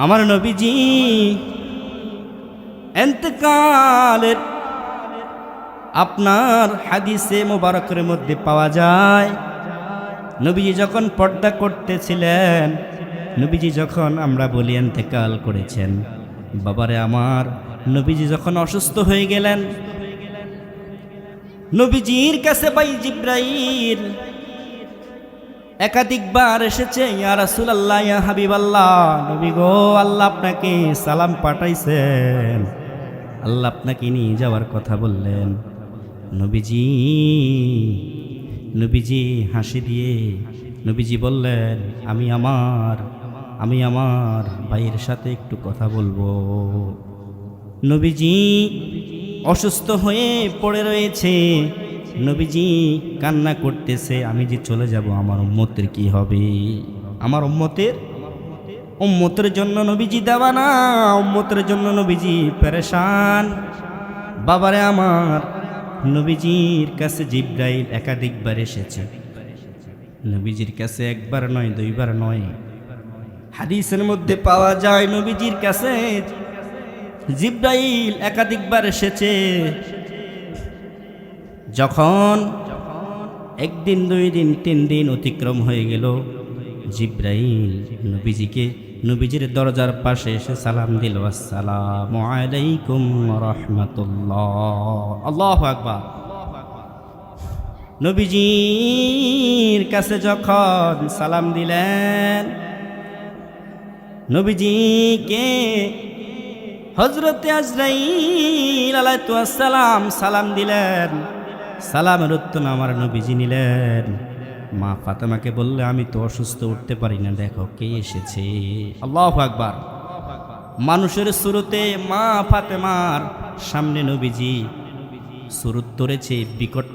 আমার নবীজি ইন্তেকালের আপনার হাদিসে মোবারকের মধ্যে পাওয়া যায়, নবীজি যখন পর্দা করতেছিলেন, নবীজি যখন আমরা বলি ইন্তেকাল করেছেন, বাবারে আমার নবীজি যখন অসুস্থ হয়ে গেলেন, নবীজির কাছে ভাই জিব্রাইল একাধিকবার এসেছে, ইয়া রাসূলুল্লাহ, ইয়া হাবিবাল্লাহ, নবী গো, আল্লাহ আপনাকে সালাম পাঠাইছেন, আল্লাহ আপনাকে নিয়ে যাওয়ার কথা বললেন। নবীজি হাসি দিয়ে নবীজি বললেন, আমি আমার ভাইয়ের সাথে একটু কথা বলবো। নবীজি অসুস্থ হয়ে পড়ে রয়েছে, নবীজি কান্না করতেছে, আমি যে চলে যাব আমার উম্মতের কি হবে? আমার উম্মতের জন্য নবীজি দেওয়ানা, উম্মতের জন্য নবীজি পেরেশান। বাবারে আমার, নবীজির কাছে জিব্রাইল একাধিকবার এসেছে, নবীজির কাছে একবার নয়, দুইবার নয়, হাদিসের মধ্যে পাওয়া যায় নবীজির কাছে জিব্রাইল একাধিকবার এসেছে। যখন একদিন, দুই দিন, তিন দিন অতিক্রম হয়ে গেল, জিব্রাইল নবীজির দরজার পাশে এসে সালাম দিল, আসসালামু আলাইকুম রাহমাতুল্লাহ। আল্লাহু আকবার। নবীজির কাছে যখন সালাম দিলেন, নবীজিকে হযরতে আজরাইল আলাইহিস সালাম সালাম দিলেন। সালামের উত্তর আমার নবীজি নিলেন। মা ফাতেমাকে বললে, আমি তো অসুস্থ, উঠতে পারি না, দেখো কে এসেছে। আল্লাহু আকবার। মানুষের সুরতে মা ফাতেমার সামনে নবীজি সুরত ধরেছে, বিকট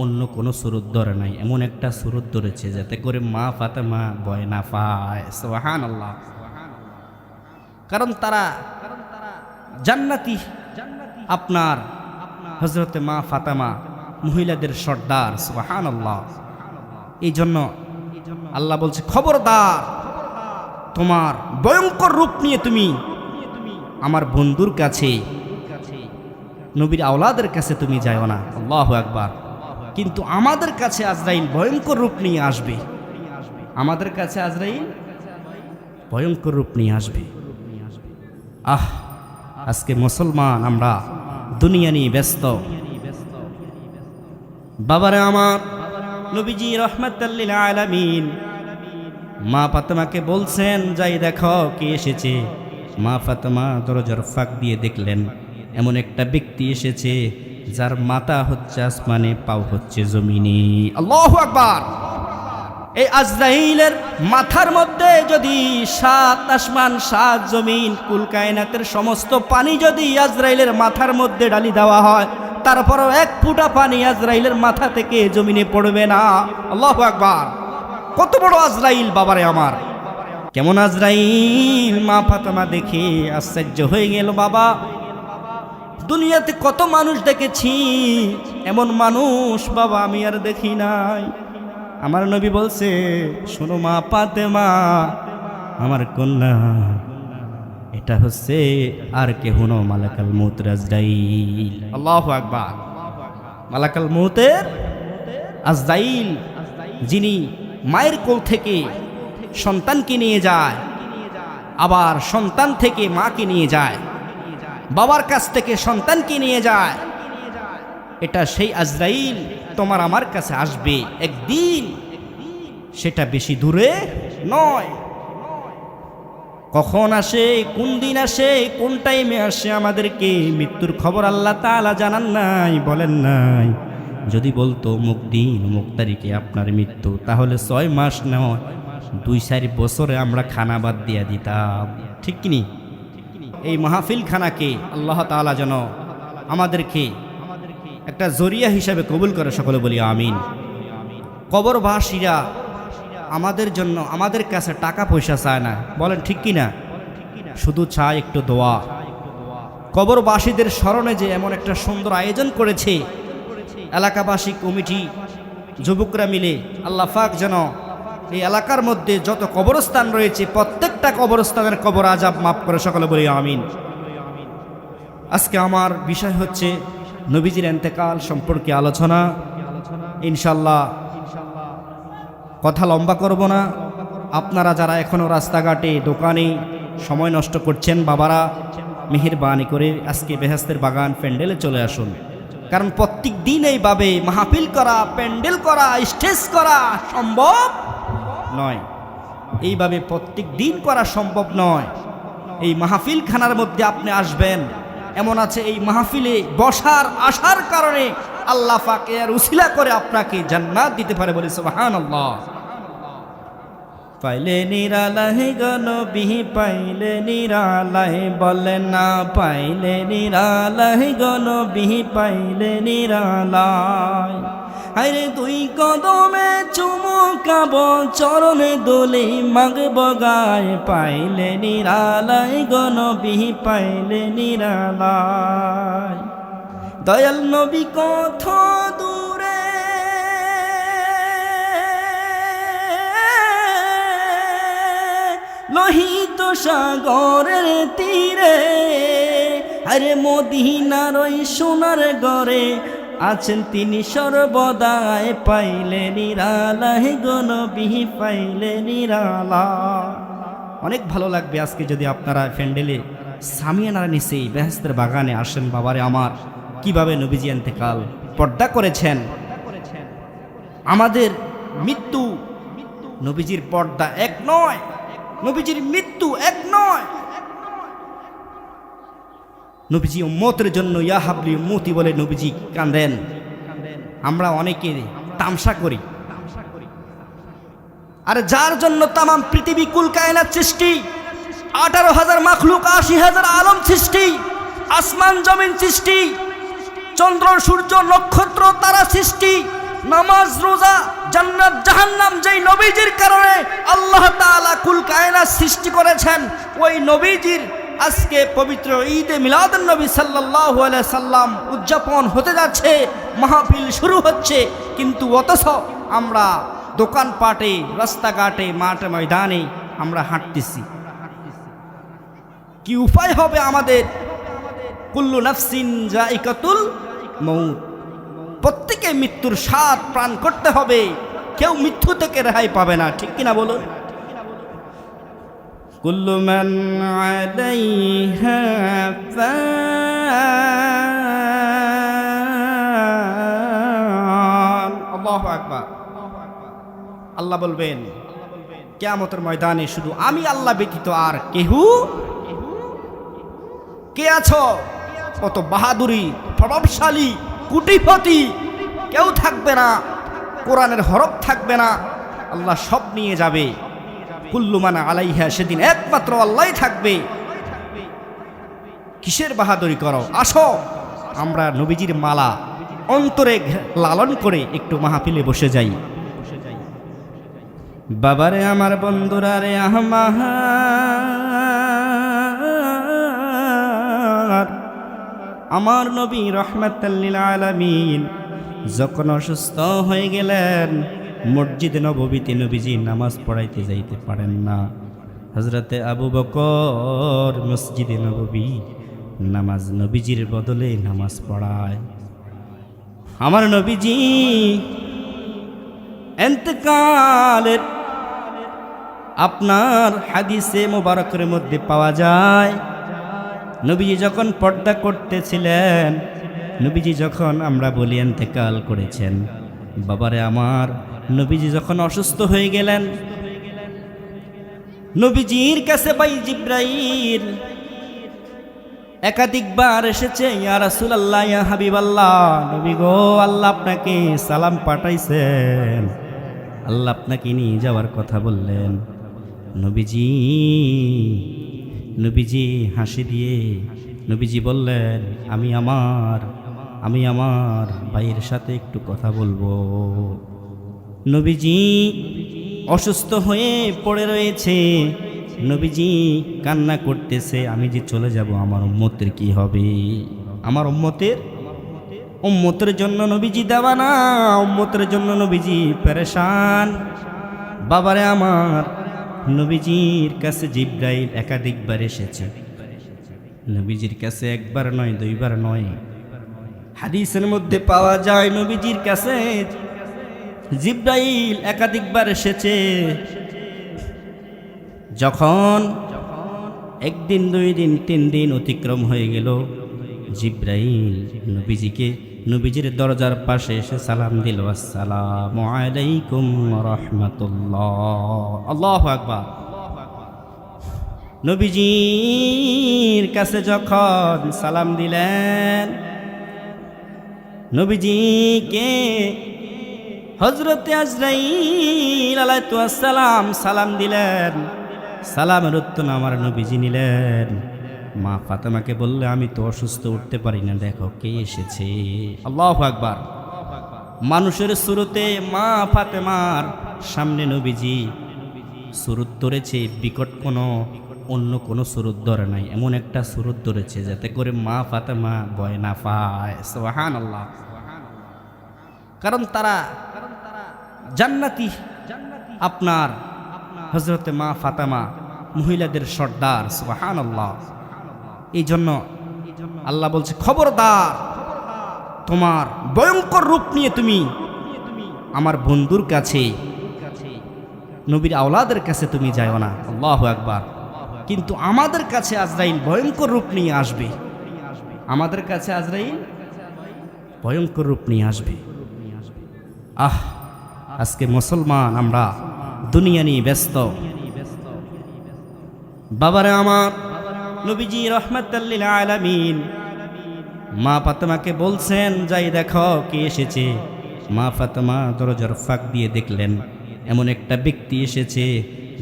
অন্য কোনো সুরত ধরে নাই, এমন একটা সুরত ধরেছে যাতে করে মা ফাতেমা ভয় না পায়। সুবহানাল্লাহ। কারণ তারা জান্নাতি, আপনার হযরতে মা ফাতেমা মহিলাদের সর্দার। সুবহানাল্লাহ। এই জন্য আল্লাহ বলছে, খবরদার, তোমার ভয়ঙ্কর রূপ নিয়ে তুমি আমার বন্ধুর কাছে, নবীর আওলাদের কাছে তুমি যাও না। আল্লাহু আকবার। কিন্তু আমাদের কাছে আজরাইল ভয়ঙ্কর রূপ নিয়ে আসবে, আমাদের কাছে আজরাইল ভয়ঙ্কর রূপ নিয়ে আসবে। আজকে মুসলমান আমরা দুনিয়া নিয়ে ব্যস্ত। বাবারে আমার, নবীজি রাহমাতাল লিল আলামিন মা ফাতেমাকে বলছেন, যাই দেখো কে এসেছে। মা ফাতেমা দরজার ফাঁক দিয়ে দেখলেন, এমন একটা ব্যক্তি এসেছে যার মাথা হচ্ছে আসমানে, পাও হচ্ছে জমিনে। আল্লাহু আকবার। এই আজরাইলের মাথার মধ্যে যদি 7 আসমান 7 জমিন কুল কায়নাতের সমস্ত পানি যদি আজরাইলের মাথার মধ্যে ঢালি দেওয়া হয়, তারপরও এক ফোঁটা পানি আজরাইলের মাথা থেকে জমিনে পড়বে না। আল্লাহু আকবার। কত বড় আজরাইল বাবারে আমার, কেমন আজরাইল! মা ফাতেমা দেখে আশ্চর্য হয়ে গেল। বাবা, দুনিয়াতে কত মানুষ দেখেছি, এমন মানুষ বাবা আমি আর দেখি নাই। আমার নবী বলছে, শোনো মা ফাতেমা, আমার কন্যা, এটা হচ্ছে আর কেহ না, মালাকাল মউত আজরাইল। আল্লাহু আকবার। মালাকাল মউতের আজরাইল, যিনি মায়ের কোল থেকে সন্তানকে নিয়ে যায়, আবার সন্তান থেকে মাকে নিয়ে যায়, বাবার কাছ থেকে সন্তানকে নিয়ে যায়, এটা সেই আজরাইল তোমার আমার কাছে আসবে একদিন, সেটা বেশি দূরে নয়। কখন আসে, কোন দিন আসে, কোন টাইমে আসে, আমাদেরকে মৃত্যুর খবর আল্লাহ তাআলা জানান নাই, বলেন নাই। যদি বলতো অমুক দিন অমুক তারিখে আপনার মৃত্যু, তাহলে 6 মাস নয় 2-4 বছরে আমরা খানা বাদ দিয়া দিতাম, ঠিক কিনি? এই মাহফিল খানাকে আল্লাহ তাআলা যেন আমাদেরকে একটা জরিয়া হিসাবে কবুল করে, সকলে বলি আমিন। কবরবাসীরা আমাদের জন্য, আমাদের কাছে টাকা পয়সা চায় না, বলেন ঠিক কিনা? শুধু চায় একটু দোয়া। কবরবাসীদের স্মরণে যে এমন একটা সুন্দর আয়োজন করেছে এলাকাবাসী কমিটি, যুবকরা মিলে, আল্লাহ পাক যেন এই এলাকার মধ্যে যত কবরস্থান রয়েছে প্রত্যেকটা কবরস্থানের কবর আযাব মাফ করে, সকলে বলি আমিন। আজকে আমার বিষয় হচ্ছে নবীজির ইন্তেকাল সম্পর্কে আলোচনা। ইনশাল্লাহ কথা লম্বা করব না। আপনারা যারা এখনও রাস্তাঘাটে দোকানে সময় নষ্ট করছেন, বাবারা মেহেরবানি করে আজকে বেহেশতের বাগান প্যান্ডেলে চলে আসুন। কারণ প্রত্যেক দিন এইভাবে মাহফিল করা, প্যান্ডেল করা, স্টেজ করা সম্ভব নয়। এইভাবে প্রত্যেক দিন করা সম্ভব নয়। এই মাহফিল খানার মধ্যে আপনি আসবেন, এমন আছে এই মাহফিলে বসার আসার কারণে আল্লাহ পাক এর উসিলা করে আপনাকে জান্নাত দিতে পারে, বলে সুবহানাল্লাহ। পাইলে নিরালাহে গনবি, পাইলে নিরালাহে বলে না, পাইলে নিরালাহে গনবি, পাইলে নিরালায়। আরে দুই কদমে চুমুকাব, চরণে দোলে মাগব গায়, পাইলে নিরালাহে গনবি, পাইলে নিরালায়। দয়াল নবী কত দূরে, লোহিত সাগরের তীরে, আরে মদিনার ওই সোনার ঘরে আছেন তিনি সর্বদাই, পাইলে নিরালাহে গো নবী, পাইলে নিরালায়। অনেক ভালো লাগবে আজকে যদি আপনারা প্যান্ডেলে সামিয়ানার নিচে বেহেশতের বাগানে আসেন। বাবারে আমার, কিভাবে নবীজি ইন্তেকাল পর্দা করেছেন। আমাদের মৃত্যু নবীজির পর্দা এক নয়, নবীজির মৃত্যু এক নয়। নবীজি উম্মতের জন্য ইয়া হাবলি উম্মতি বলে নবীজি কাঁদেন। আমরা অনেকে তামসা করি। আর যার জন্য তামাম পৃথিবী কুল কায়নাত সৃষ্টি, 18,000 মাখলুক, 80,000 আলম সৃষ্টি, আসমান জমিন সৃষ্টি, চন্দ্র সূর্য নক্ষত্র তারা সৃষ্টি, নামাজ রোজা জান্নাত জাহান্নাম যেই নবীজির কারণে আল্লাহ তাআলা কুল কায়নাত সৃষ্টি করেছেন, ওই নবীজির আজকে পবিত্র ঈদে মিলাদুন নবী সাল্লাল্লাহু আলাইহি সাল্লাম উদযাপন হতে যাচ্ছে, মাহফিল শুরু হচ্ছে, কিন্তু অথচ আমরা দোকানপাটে, রাস্তাঘাটে, মাঠে ময়দানে আমরা হাঁটতেছি। কি উপায় হবে আমাদের? কুল্লু নাফসিন যায়িকাতুল মউত, প্রত্যেকে মৃত্যুর স্বাদ প্রাণ করতে হবে, কেউ মৃত্যু থেকে রেহাই পাবে না, ঠিক কিনা বলুন? কুল্লু মান আলাইহা ফান। আল্লাহু আকবার। আল্লাহ বলবেন কিয়ামতের ময়দানে শুধু আমি আল্লাহ ব্যতীত আর কেহু কে আছো? কত বাহাদুরি, প্রভাবশালী, কোটিপতি কেউ থাকবে না, কোরআনের হরফ থাকবে না, আল্লাহ সব নিয়ে যাবে। কুল্লু মান আলাইহা, সেদিন একমাত্র আল্লাহই থাকবে। কিসের বাহাদুরি করো? আসো আমরা নবীজির মালা অন্তরে লালন করে একটু মাহফিলে বসে যাই। বাবারে আমার, বন্ধুরা রে আমার নবী রাহমাতাল লিল আলামিন যখন অসুস্থ হয়ে গেলেন, মসজিদে নববীতে নবীজি নামাজ পড়াইতে যাইতে পারেন না। হযরতে আবু বকর মসজিদে নববী নামাজ নবীজির বদলে নামাজ পড়ায়। আমার নবীজি ইন্তেকালের আপনার হাদিসে মোবারকের মধ্যে পাওয়া যায়, নবীজি যখন পর্দা করতেছিলেন, নবীজি যখন আমরা বলি ইন্তেকাল করেছেন, বাবারে আমার, নবীজি যখন অসুস্থ হয়ে গেলেন, নবীজির কাছে ভাই জিবরাইল একাধিকবার এসেছে, ইয়া রাসূলুল্লাহ, ইয়া হাবিবাল্লাহ, নবী গো, আল্লাহ আপনাকে সালাম পাঠাইছেন, আল্লাহ আপনাকে নিয়ে যাওয়ার কথা বললেন। নবীজি হাসি দিয়ে নবীজি বললেন, আমি আমার ভাইয়ের সাথে একটু কথা বলবো। নবীজি অসুস্থ হয়ে পড়ে রয়েছে, নবীজি কান্না করতেছে, আমি যে চলে যাব আমার উম্মতের কি হবে? আমার উম্মতের জন্য নবীজি দেওয়ানা, উম্মতের জন্য নবীজি পেরেশান। বাবারে আমার, নবীজির কাছে জিব্রাইল একাধিকবার এসেছে। নবীজির কাছে একবার নয়, দুইবার নয়, হাদিসের মধ্যে পাওয়া যায় নবীজির কাছে জিব্রাইল একাধিকবার এসেছে। যখন একদিন, 2 দিন, 3 দিন অতিক্রম হয়ে গেল, জিব্রাইল নবীজির দরজার পাশে এসে সালাম দিল, আসসালামু আলাইকুম ওয়া রাহমাতুল্লাহ। আল্লাহু আকবার। নবীজির কাছে যখন সালাম দিলেন, নবীজিকে হযরতে আজরাইল আলাইহিস সালাম সালাম দিলেন। সালামের উত্তর আমার নবীজি নিলেন। মা ফাতেমাকে বললে, আমি তো অসুস্থ, উঠতে পারি না, দেখো কে এসেছে। আল্লাহু আকবার। মানুষের সুরতে মা ফাতেমার সামনে নবীজি সুরত ধরেছে, বিকট অন্য কোনো সুরত ধরে নাই, এমন একটা সুরত ধরেছে যাতে করে মা ফাতেমা ভয় না পায়। সুবহানাল্লাহ। কারণ তারা জান্নাতি, আপনার হযরতে মা ফাতেমা মহিলাদের সর্দার। সুবহানাল্লাহ। এই জন্য আল্লাহ বলছে, খবরদার, তোমার ভয়ঙ্কর রূপ নিয়ে তুমি আমার বন্ধুর কাছে, নবীর আওলাদের কাছে তুমি যাও না। আল্লাহু আকবার। কিন্তু আমাদের কাছে আজরাইল ভয়ঙ্কর রূপ নিয়ে আসবে, আমাদের কাছে আজরাইল ভয়ঙ্কর রূপ নিয়ে আসবে। আজকে মুসলমান আমরা দুনিয়া নিয়ে ব্যস্ত। বাবারে আমার, নবীজি রাহমাতাল লিল আলামিন মা ফাতেমাকে বলছেন, যাই দেখো কে এসেছে। মা ফাতেমা দরজার ফাঁক দিয়ে দেখলেন এমন একটা ব্যক্তি এসেছে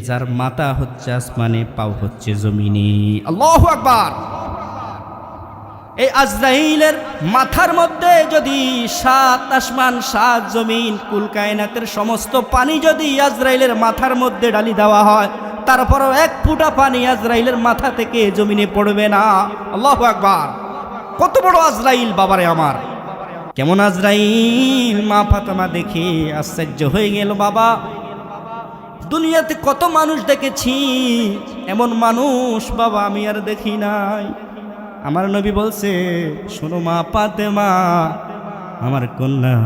যার মাথা হচ্ছে আসমানে, পাও হচ্ছে জমিনে। আল্লাহু আকবার। এই আজরাইলের মাথার মধ্যে যদি 7 আসমান 7 জমিন কুল কায়নাতের সমস্ত পানি যদি আজরাইলের মাথার মধ্যে ঢালি দেওয়া হয়, তারপরও 1 ফোঁটা পানি আজরাইলের মাথা থেকে জমিনে পড়বে না। আল্লাহু আকবার। কত বড় আজরাইল বাবারে আমার, কেমন আজরাইল। মা ফাতেমা দেখে আশ্চর্য হয়ে গেল। বাবা, দুনিয়াতে কত মানুষ দেখেছি, এমন মানুষ বাবা আমি আর দেখি নাই। আমার নবী বলছে, শোনো মা ফাতেমা, আমার কন্যা,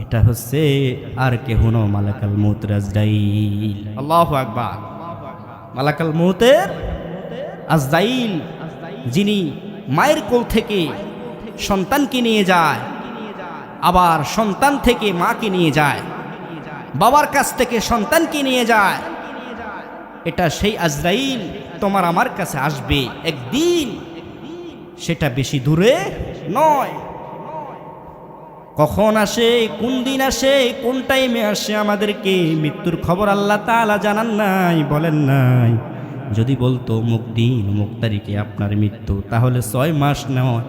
এটা হচ্ছে আর কেহ না, মালাকাল মউত আজরাইল। আল্লাহু আকবার। মালাকাল মউতের আজরাইল, যিনি মায়ের কোল থেকে সন্তানকে নিয়ে যায়, আবার সন্তান থেকে মাকে নিয়ে যায়, বাবার কাছ থেকে সন্তানকে নিয়ে যায়, এটা সেই আজরাইল তোমার আমার কাছে আসবে একদিন। সেটা বেশি দূরে নয়। কখন আসে, কোন দিন আসে, কোন টাইমে আসে, আমাদেরকে মৃত্যুর খবর আল্লাহ তাআলা জানান নাই, বলেন নাই। যদি বলতো অমুক দিন অমুক তারিখে আপনার মৃত্যু, তাহলে 6 মাস নয়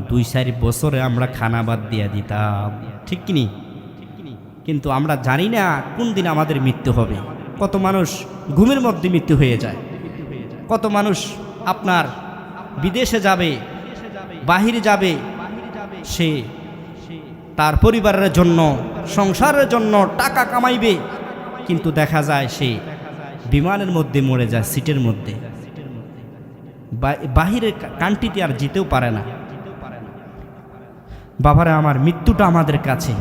2-4 বছরে আমরা খানা বাদ দিয়া দিতাম, ঠিক কিনি? কিন্তু আমরা জানি না কোন দিন আমাদের মৃত্যু হবে। কত মানুষ ঘুমের মধ্যে মৃত্যু হয়ে যায়, কত মানুষ আপনার বিদেশে যাবে, বাহিরে যাবে, সে তার পরিবারের জন্য, সংসারের জন্য টাকা কামাইবে, কিন্তু দেখা যায় সে বিমানের মধ্যে মরে যায়, সিটের মধ্যে, বাহিরের কান্ট্রিতে আর যেতেও পারে না। বাবারা আমার, মৃত্যুটা আমাদের কাছে,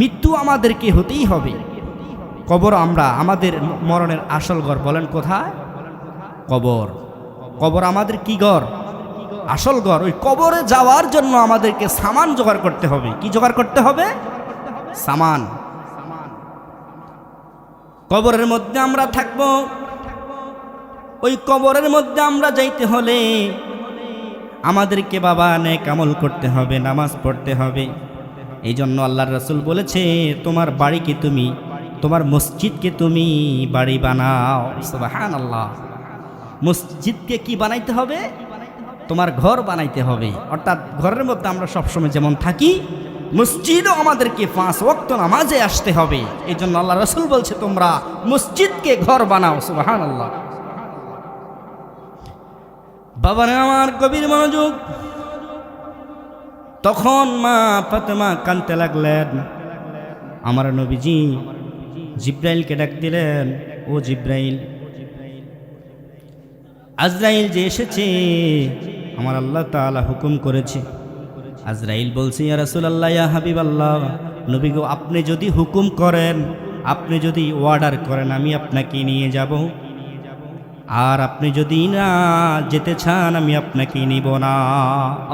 মৃত্যু আমাদেরকে হতেই হবে। কবর আমরা, আমাদের মরণের আসল ঘর বলেন কোথায়? কবর। কবর আমাদের কি ঘর? আসল ঘর। ওই কবরে যাওয়ার জন্য আমাদেরকে সামান জোগাড় করতে হবে। কি জোগাড় করতে হবে? সামান। কবরের মধ্যে আমরা থাকব, ওই কবরের মধ্যে আমরা যাইতে হলে আমাদেরকে বাবা নেক আমল করতে হবে, নামাজ পড়তে হবে। এই জন্য আল্লাহর রাসূল বলেছে, তোমার বাড়িকে তুমি, তোমার মসজিদকে তুমি বাড়ি বানাও। সুবহানাল্লাহ। মসজিদকে কি বানাইতে হবে? তোমার ঘর বানাইতে হবে। অর্থাৎ ঘরের মধ্যে আমরা সবসময় যেমন থাকি, মসজিদও আমাদেরকে 5 ওয়াক্ত নামাজে আসতে হবে। এই জন্য আল্লাহ রাসূল বলছে, তোমরা মসজিদকে ঘর বানাও। সুবহানাল্লাহ। বাবারে আমার, গভীর মনোযোগ। তখন মা ফাতেমা কাঁদতে লাগলেন। আমার নবীজি জিব্রাইলকে ডাক দিলেন, ও জিব্রাইল, আজরাইল যে এসেছে আমার আল্লাহ তাআলা হুকুম করেছে। আজরাইল বলছে, ইয়া রাসূলুল্লাহ, ইয়া হাবিবাল্লাহ, নবী গো, আপনি যদি হুকুম করেন, আপনি যদি অর্ডার করেন, আমি আপনাকে নিয়ে যাব। আর আপনি যদি না যেতে চান, আমি আপনাকে নিব না।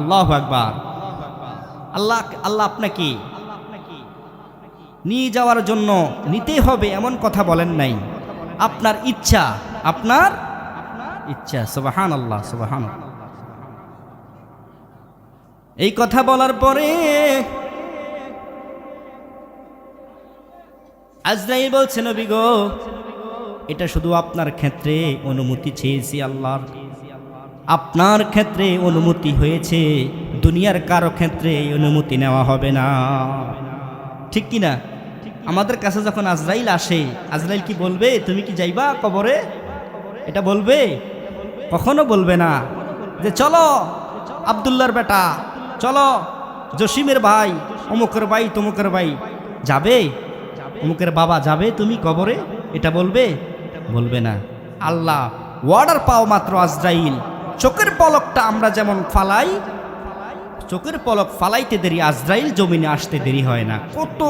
আল্লাহু আকবার। আল্লাহ আপনাকে নিয়ে যাওয়ার জন্য নিতে হবে এমন কথা বলেন নাই। আপনার ইচ্ছা, আপনার ইচ্ছা। সুবহানাল্লাহ, সুবহানাল্লাহ। এই কথা বলার পরে আজরাইল বলছে, নবী গো, এটা শুধু আপনার ক্ষেত্রে অনুমতি চেয়েছি আল্লাহর, আপনার ক্ষেত্রে অনুমতি হয়েছে, দুনিয়ার কারো ক্ষেত্রে এই অনুমতি নেওয়া হবে না। ঠিক কি না? আমাদের কাছে যখন আজরাইল আসে, আজরাইল কি বলবে তুমি কি যাইবা কবরে? এটা বলবে? কখনো বলবে না যে চলো আব্দুল্লাহর বেটা, চলো জসিমের ভাই, অমুকের ভাই, তমুকের ভাই যাবে, অমুকের বাবা যাবে তুমি কবরে, এটা বলবে? বলবে না। আল্লাহ অর্ডার পাও মাত্র আজরাইল, চোখের পলকটা আমরা যেমন ফালাই, চোখের পলক ফালাইতে দেরি, আজরাইল জমিনে আসতে দেরি হয় না। কত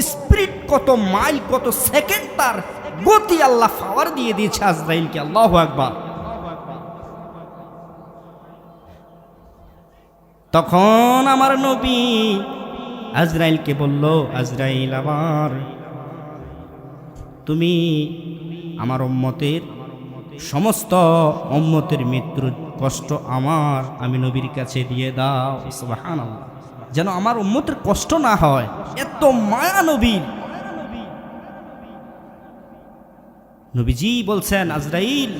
স্পিরিট, কত মাইল, কত সেকেন্ড তার গতি আল্লাহ পাওয়ার দিয়ে দিয়েছে আজরাইলকে। আল্লাহু আকবার। তখন আমার নবী আজরাইলকে বলল, আজরাইল আমার, তুমি আমার উম্মতের সমস্ত উম্মতের মৃত্যুর কষ্ট আমি নবীর কাছে দিয়ে দাও। সুবহানাল্লাহ। যেন আমার উম্মতের কষ্ট না হয়, এত মায়া নবীর। নবীজি বলছেন, আজরাইল,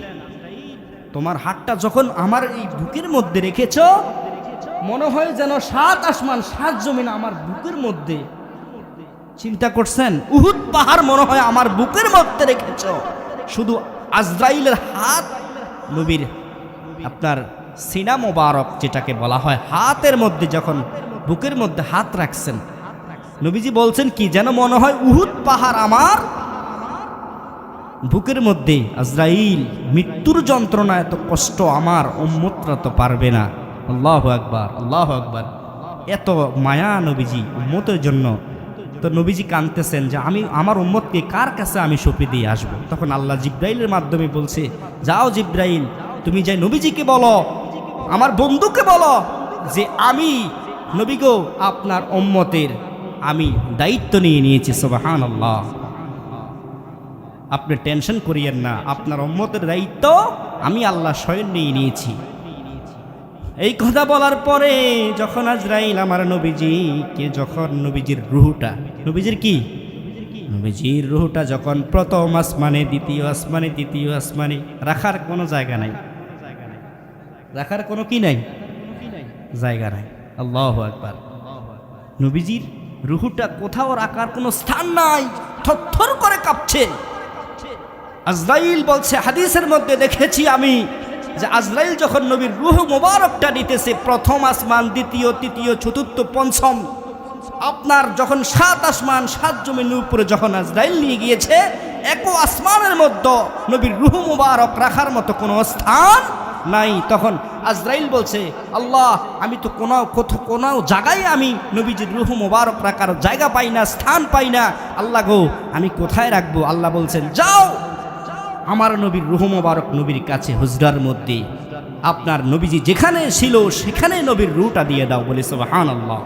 তোমার হাতটা যখন আমার এই বুকের মধ্যে রেখেছ, মনে হয় যেন 7 আসমান 7 জমিন আমার বুকের মধ্যে। চিন্তা করছেন, উহুদ পাহাড় মনে হয় আমার বুকের মধ্যে রেখেছ। শুধু আজরাইলের হাত নবীর আপনার সিনা মোবারক যেটাকে বলা হয়, হাতের মধ্যে যখন বুকের মধ্যে হাত রাখছেন, নবীজি বলছেন কি যেন মনে হয় উহুদ পাহাড় আমার বুকের মধ্যে। আজরাইল, মৃত্যুর যন্ত্রণা, এত কষ্ট আমার উম্মতরা তো পারবে না। আল্লাহু আকবার, আল্লাহু আকবার। এত মায়া নবীজি উম্মতের জন্য। তো নবীজি কাঁদতেছেন যে আমি আমার উম্মতকে কার কাছে আমি সঁপে দিয়ে আসবো। তখন আল্লাহ জিব্রাইলের মাধ্যমে বলছে, যাও জিব্রাইল, তুমি যাই নবীজিকে বলো, আমার বন্ধুকে বলো যে আমি নবী গো, আপনার উম্মতের আমি দায়িত্ব নিয়ে নিয়েছি। সুবহানাল্লাহ। আপনি টেনশন করিয়েন না, আপনার উম্মতের দায়িত্ব আমি আল্লাহ স্বয়ং নিয়ে নিয়েছি। এই কথা বলার পরে যখন আজরাইল আমার নবীজিকে, যখন নবীজির রুহটা, নবীজির কি, নবীজির রুহটা যখন প্রথম আসমানে, দ্বিতীয় আসমানে, তৃতীয় আসমানে, রাখার কোনো জায়গা নাই, রাখার কোনো কি নাই, জায়গা নাই। আল্লাহু আকবার। নবীজির রুহটা কোথাও রাখার কোনো স্থান নাই, থরথর করে কাঁপছে। আজরাইল বলছে, হাদিসের মধ্যে দেখেছি আমি যে আজরাইল যখন নবীর রূহ মোবারকটা নিতেছে, প্রথম আসমান, দ্বিতীয়, তৃতীয়, চতুর্থ, পঞ্চম, আপনার যখন 7 আসমান 7 জমিনের উপরে যখন আজরাইল নিয়ে গিয়েছে, এক আসমানের মধ্যে নবীর রূহ মোবারক রাখার মতো কোনো স্থান নাই। তখন আজরাইল বলছে, আল্লাহ, আমি তো কোনো জায়গায় আমি নবীজির রূহ মোবারক রাখার জায়গা পাই না, স্থান পাই না। আল্লাহ গো, আমি কোথায় রাখবো? আল্লাহ বলছেন, যাও আমার নবীর রূহ মোবারক নবীর কাছে হুজরার মধ্যে, আপনার নবীজি যেখানে ছিল সেখানে নবীর রূহটা দিয়ে দাও। বলে সুবহানাল্লাহ,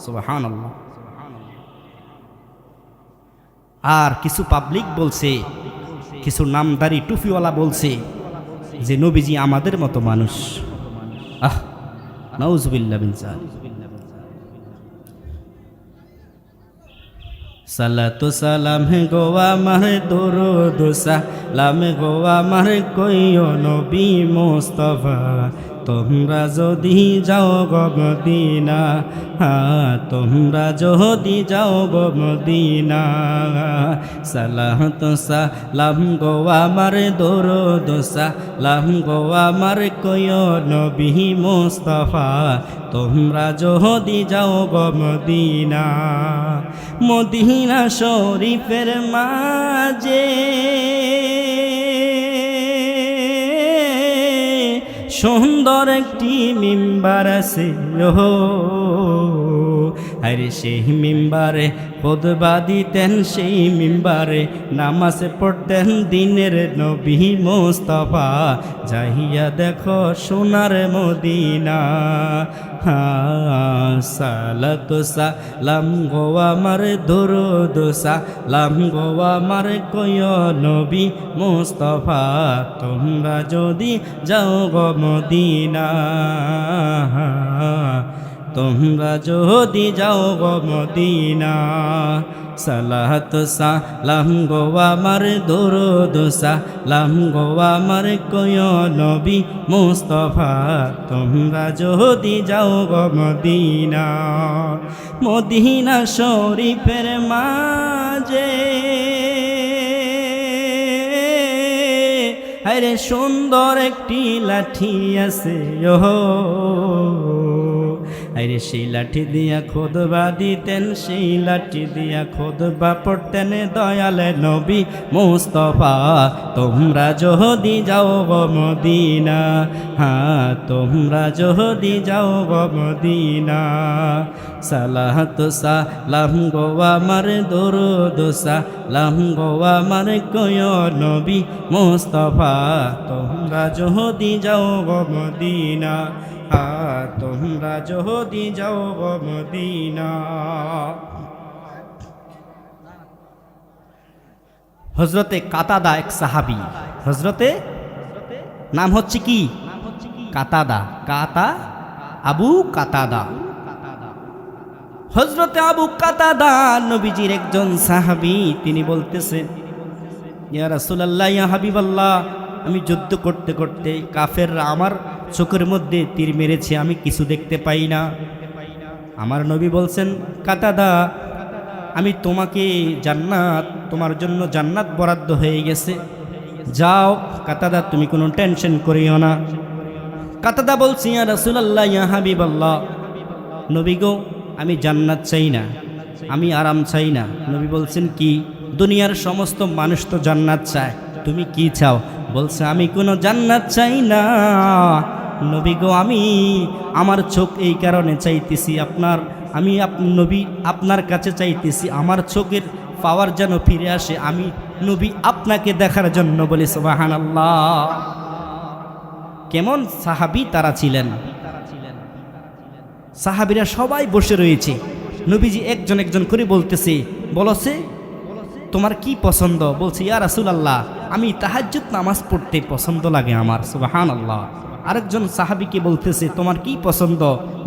সুবহানাল্লাহ। আর কিছু পাবলিক বলছে, কিছু নামদারি টুপিওয়ালা বলছে যে নবীজি আমাদের মতো মানুষ। নাউজুবিল্লাহ মিন যালিক। সালাতু সালাম গো আমার, দরুদ সালাম গো আমার, কইও নবী মুস্তাফা তোমরা যদি যাও গো মদিনা, তোমরা যদি যাও গো মদিনা, সালাত সালাম গো আমার দরুদ সালাম গো আমার কয় নবী মুস্তাফা, তোমরা যদি যাও গো মদিনা। মদিনা শরীফের মাঝে সুন্দর একটি মিম্বার আছে, আরে সেই মিম্বারে খুতবা দিতেন, সেই মিম্বারে নামাজ পড়তেন দিনের নবী মুস্তাফা। যাইয়া দেখো সোনার মদিনা, সালাত সালাম গো আমার দরুদ সালাম গো আমার কয় নবী মুস্তাফা, তোমরা যদি যাও গো মদিনা, তোমরা যদি যাও গো মদিনা। সালাত সালাম গো আমার দরুদ সালাম গো আমার কয় নবী মুস্তাফা, তোমরা যদি যাও গো মদিনা। মদিনা শরীফের মাঝে আরে সুন্দর একটি লাঠি আছে, আরে সেই লাঠি দিয়া খুতবা দিতেন, সেই লাঠি দিয়া খুতবা পড়তেন দয়ালে নবী মুস্তাফা, তোমরা যদি যাও গো মদিনা, তোমরা যদি যাও গো মদিনা। সালাত সালাম গো আমার দরুদ সালাম গো আমার কয় নবী মুস্তাফা, তোমরা যদি যাও গো মদিনা, তোমরা যদি যাও গো মদিনা। হযরতে কাতাদা এক সাহাবী, হযরতে নাম হচ্ছে কি কাতাদা, আবু কাতাদা। হযরতে আবু কাতাদা নবীজির একজন সাহাবী। তিনি বলতেছেন, ইয়া রাসূলুল্লাহ ইয়া হাবিবাল্লাহ, আমি যুদ্ধ করতে করতে কাফেররা আমার চোখের মধ্যে তীর মেরেছে, আমি কিছু দেখতে পাই না। আমার নবী বলছেন, কাতাদা আমি তোমাকে জান্নাত, তোমার জন্য জান্নাত বরাদ্দ হয়ে গেছে, যাও কাতাদা তুমি কোনো টেনশন করিও না। কাতাদা বলছি, ইয়া রাসূলুল্লাহ ইয়া হাবিবাল্লাহ, নবী গো আমি জান্নাত চাই না, আমি আরাম চাই না। নবী বলছেন, কি? দুনিয়ার সমস্ত মানুষ তো জান্নাত চায়, তুমি কি চাও? বলছে, আমি কোনো জান্নাত চাই না নবী গো, আমি আমার চোখ এই কারণে চাইতেছি, আমি নবী আপনার কাছে চাইতেছি, আমার চোখের পাওয়ার যেন ফিরে আসে, আমি নবী আপনাকে দেখার জন্য। বলি সুবহানাল্লাহ। কেমন সাহাবী তারা ছিলেন! সাহাবীরা সবাই বসে রয়েছে, নবীজি একজন একজন করে বলতেছে, বলছে তোমার কি পছন্দ? বলছে, ইয়া রাসূলুল্লাহ আমি তাহাজ্জুদ নামাজ পড়তে পছন্দ লাগে আমার। সুবহানাল্লাহ। আরেকজন সাহাবীকে বলতেছে, তোমার কি পছন্দ?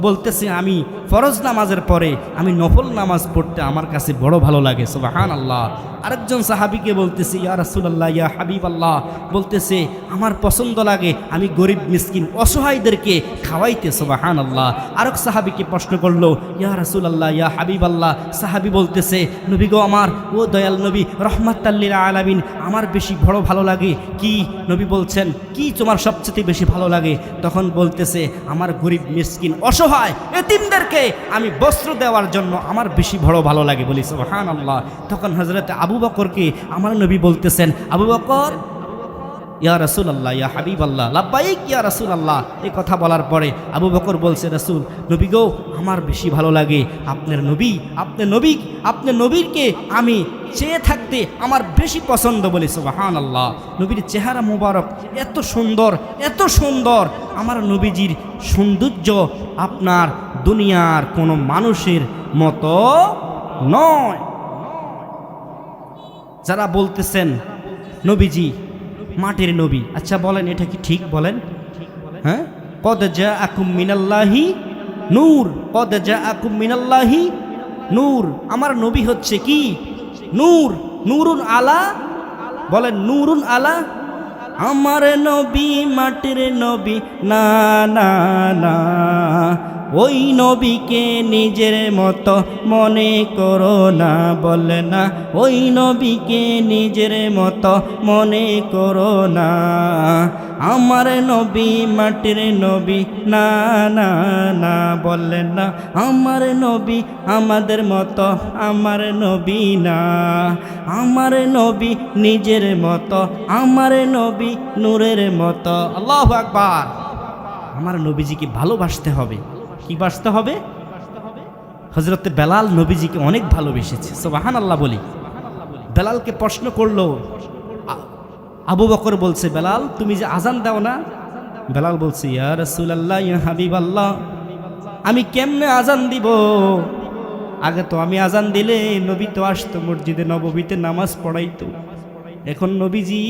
বলতেছে, আমি ফরজ নামাজের পরে আমি নফল নামাজ পড়তে আমার কাছে বড় ভালো লাগে। সুবহানাল্লাহ। আরেকজন সাহাবীকে বলতেছে, ইয়া রাসূলুল্লাহ ইয়া হাবিবাল্লাহ, বলতেছে আমার পছন্দ লাগে আমি গরিব মিসকিন অসহায়দেরকে খাওয়াইতে। সুবহানাল্লাহ। আরেক সাহাবীকে প্রশ্ন করলো, ইয়া রাসূলুল্লাহ ইয়া হাবিবাল্লাহ, সাহাবী বলতেছে, নবী গো আমার, ও দয়াল নবী রহমাতাল লিল আলামিন, আমার বেশি বড় ভালো লাগে কি? নবী বলছেন, কি তোমার সবচেয়ে বেশি ভালো লাগে? তখন বলতেছে, আমার গরিব মিসকিন অসহায় এতিমদেরকে আমি বস্ত্র দেওয়ার জন্য আমার বেশি বড় ভালো লাগে। বলি সুবহানাল্লাহ। তখন হযরত আবু বকরকে আমার নবী বলতেছেন, আবু বকর, ইয়া রাসূলুল্লাহ ইয়া হাবিবাল্লাহ, লাব্বাইক ইয়া রাসূলুল্লাহ। এই কথা বলার পরে আবু বকর বলছে, রাসূল, নবী গো আমার বেশি ভালো লাগে আপনার নবীকে আমি চেয়ে থাকতে আমার বেশি পছন্দ। বলি সুবহানাল্লাহ। নবীর চেহারা মোবারক এত সুন্দর, আমার নবীজির সৌন্দর্য আপনার দুনিয়ার কোনো মানুষের মতো নয়। যারা বলতেছেন নবীজি মাটির নবী, আচ্ছা বলেন এটা কি ঠিক? বলেন, হ্যাঁ, কদ জাআকুম মিনাল্লাহি নূর, কদ জাআকুম মিনাল্লাহি নূর। আমার নবী হচ্ছে কি? নূর, নূরুন আলা, বলেন নূরুন আলা আমার নবী মাটির নবী না না না, ওই নবীকে নিজের মতো মনে করো না, বলে না ওই নবীকে নিজের মতো মনে করো না। আমার নবী মাটির নবী না না না, বললেন না আমার নবী আমাদের মতো, আমার নবী না। আমার নবী নিজের মতো, আমার নবী নূরের মতো। আল্লাহু আকবার। আমার নবীজিকে ভালোবাসতে হবে। কি বাসতে হবে? হযরতে বেলাল নবীজিকে অনেক ভালোবেসেছে, সুবহানাল্লাহ বলি। বেলালকে প্রশ্ন করলো, আবু বকর বলছে, বেলাল তুমি যে আজান দাও না? বেলাল বলছে, ইয়া রাসূলুল্লাহ, ইয়া হাবিবাল্লাহ, আমি কেমনে আজান দিব? আগে তো আমি আজান দিলে নবী তো আসতো, মসজিদে নববীতে নামাজ পড়াইতো। এখন নবীজি,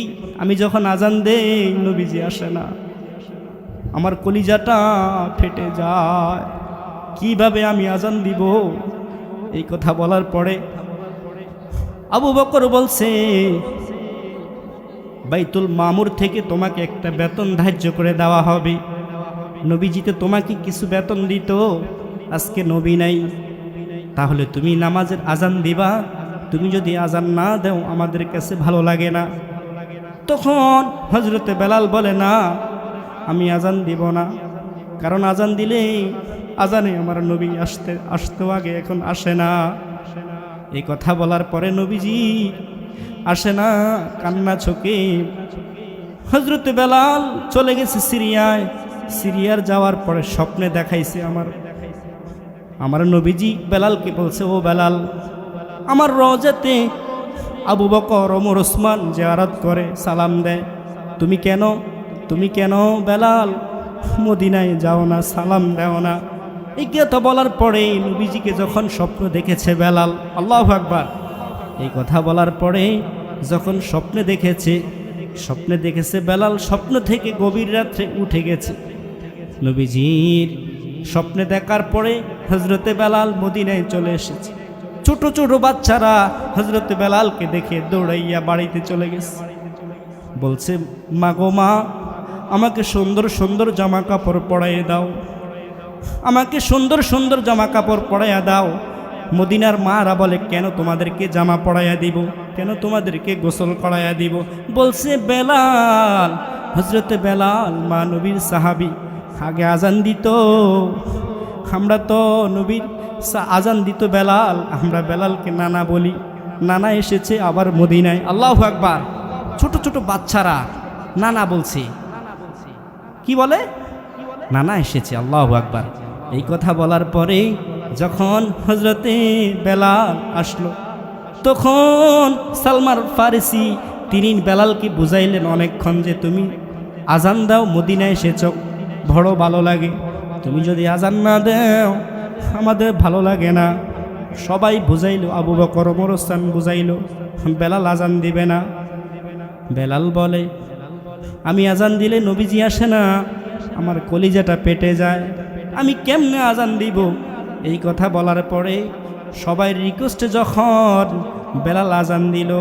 আমি যখন আজান দেই নবীজি আসে না, আমার কলিজাটা ফেটে যায়, কিভাবে আমি আজান দিব? এই কথা বলার পরে আবু বকর বলছে, বাইতুল মামুর থেকে তোমাকে একটা বেতন ধার্য করে দেওয়া হবে। নবীজিতে তোমাকে কিছু বেতন দিত, আজকে নবী নাই, তাহলে তুমি নামাজের আজান দিবা। তুমি যদি আজান না দাও আমাদের কাছে ভালো লাগে না। তখন হযরতে বেলাল বলে, না আমি আজান দিব না, কারণ আজান দিলে আজানে আমার নবী আসতো আগে, এখন আসে না। এই কথা বলার পরে নবীজি আসে না, কান্না ছকে হযরতে বেলাল চলে গেছে সিরিয়ায়। সিরিয়ার যাওয়ার পরে স্বপ্নে দেখাইছে আমার নবীজি বেলালকে বলছে, ও বেলাল, আমার রওজাতে আবু বকর, ওমর, ওসমান জিয়ারত করে সালাম দেয়, তুমি কেন বেলাল মদিনায় যাও না, সালাম দেও না? এই কথা বলার পরে নবীজিকে যখন স্বপ্ন দেখেছে বেলাল, আল্লাহু আকবার, এই কথা বলার পরে যখন স্বপ্নে দেখেছে বেলাল, স্বপ্ন থেকে গভীর রাত্রে উঠে গেছে। নবীজির স্বপ্নে দেখার পরে হযরতে বেলাল মদিনায় চলে এসেছে। ছোট ছোট বাচ্চারা হযরতে বেলালকে দেখে দৌড়াইয়া বাড়িতে চলে গেছে। বলছে, মা গো মা, আমাকে সুন্দর সুন্দর জামা কাপড় পরাইয়ে দাও, আমাকে সুন্দর সুন্দর জামা কাপড় পরাইয়া দাও। মদিনার মারা বলে, কেন তোমাদেরকে জামা পরাইয়া দিব, কেন তোমাদেরকে গোসল করাইয়া দিব? বলছে, বেলাল, হযরতে বেলাল মা নবীর সাহাবী, আগে আজান দিত, আমরা তো নবীর আজান দিত বেলাল, আমরা বেলালকে নানা বলি, নানা এসেছে আবার মদিনায়। আল্লাহু আকবার। ছোট ছোট বাচ্চারা নানা বলছে, কি বলে? নানা এসেছে। আল্লাহু আকবার। এই কথা বলার পরে যখন হযরতে বেলাল আসলো, তখন সালমান ফারিসি তিনি বেলালকে বুঝাইলেন অনেকক্ষণ, যে তুমি আজান দাও, মদিনায় এসেছ, বড় ভালো লাগে, তুমি যদি আজান না দাও আমাদের ভালো লাগে না। সবাই বুঝাইলো, আবু বকর, ওমর, ওসমান বুঝাইলো, বেলাল আজান দিবে না। বেলাল বলে, আমি আজান দিলে নবীজি আসে না, আমার কলিজাটা পেটে যায়, আমি কেমনে আজান দিব? এই কথা বলার পরে সবাই রিকোয়েস্টে যখন বেলাল আজান দিল,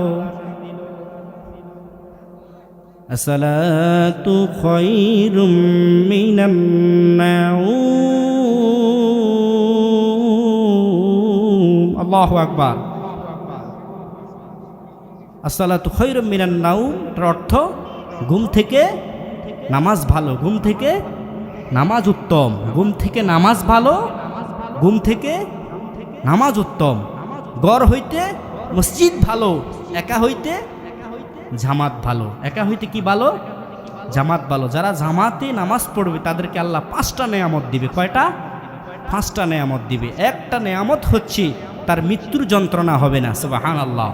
আসসালাতু খায়রুম মিনান নাউম। আল্লাহু আকবার। আসসালাতু খায়রুম মিনান নাউম এর অর্থ ঘুম থেকে নামাজ ভালো, ঘুম থেকে নামাজ উত্তম, ঘুম থেকে নামাজ ভালো, ঘুম থেকে নামাজ উত্তম। গড় হইতে মসজিদ ভালো, একা হইতে জামাত ভালো। একা হইতে কি ভালো? জামাত ভালো। যারা জামাতে নামাজ পড়বে তাদেরকে আল্লাহ 5টা নেয়ামত দিবে। কয়টা? 5টা নেয়ামত দিবে। একটা নেয়ামত হচ্ছে তার মৃত্যুর যন্ত্রণা হবে না। সুবহানাল্লাহ।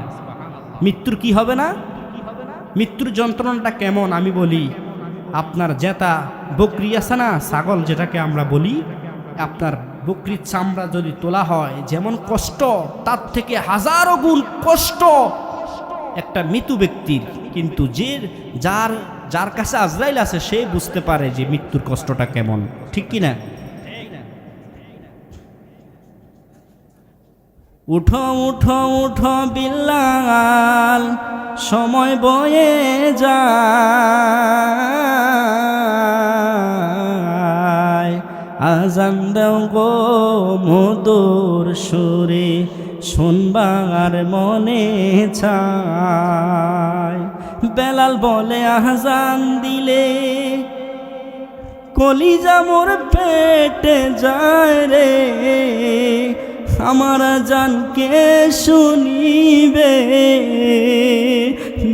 মৃত্যুর কি হবে না? মৃত্যুর যন্ত্রণাটা কেমন আমি বলি। আপনার জেতা বকরি আছে না, ছাগল যেটাকে আমরা বলি, আপনার বকরির চামড়া যদি তোলা হয় যেমন কষ্ট, তার থেকে হাজারো গুণ কষ্ট একটা মৃত্যু ব্যক্তির। কিন্তু যার কাছে আজরাইল আছে সে বুঝতে পারে যে মৃত্যুর কষ্টটা কেমন, ঠিক কি না? উঠো উঠো উঠো বিল্লাল, সময় বয়ে যায়। আজান দাও গো মধুর সুরে, শুনবার মনে চায়। বেলাল বলে আজান দিলে কলিজা মোর পেটে যায় রে, আমার আজান কে শুনিবে,